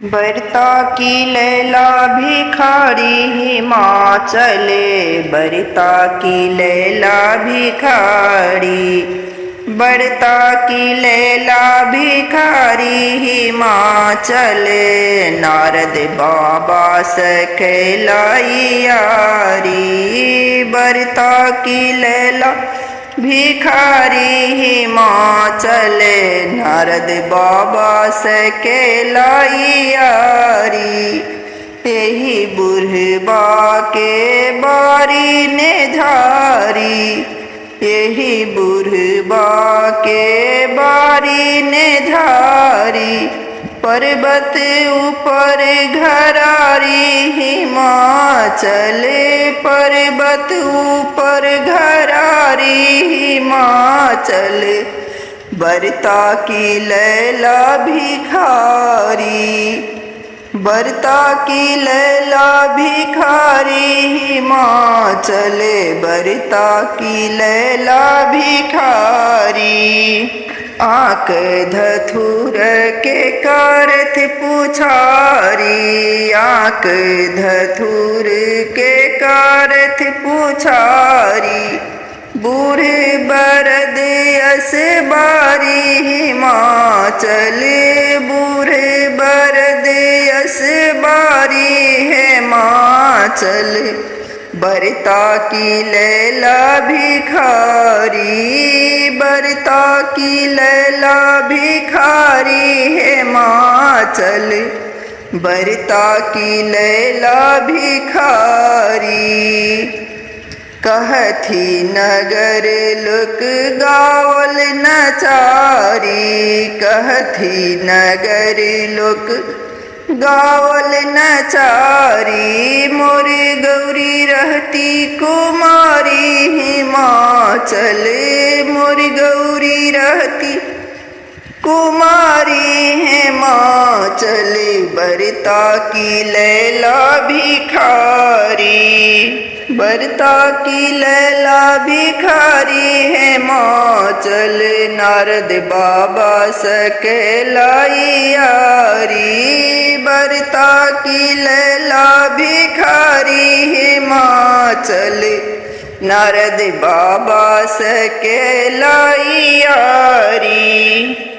बरता की लैला भिखारी हिमाचले, बरता की लैला भिखारी। बरता की लैला भिखारी हिमाचले, नारद बाबा सकलाई यारी। बरता की लैला भिखारी हिमाचले, नारद बाबा सकलाई यारी। यही बुढ़बा के बारी ने धारी, यही बुढ़बा के बारी ने धारी। पर्वत ऊपर घरारी हिमाचल, पर्वत ऊपर घरारी हिमाचल। बरता की लैला भिखारी, बरता की लैला भिखारी हिमाचल, बरता की लैला भिखारी। आक धथुर के करथ पुछारी, आक धथुर के करथ पुछारी। बूढ़े बरद यस बारी हिमाचल, बूढ़े बरद यस बारी हिमाचल। बरता की लैला भिखारी, बरता की लैला भिखारी हिमाचल, बरता की लैला भिखारी। कहथी नगर लोक गावल नचारी, कहथी नगर लोक गावल नचारी। मोर गौरी रहती कुमारी हिमाचल, मोर गौरी रहती कुमारी हिमाचल। बरता की लैला भिखारी, बरता की लैला भिखारी हिमाचल, नारद बाबा सकलाई यारी। बरता की लैला भिखारी हिमाचल, नारद बाबा सकलाई यारी।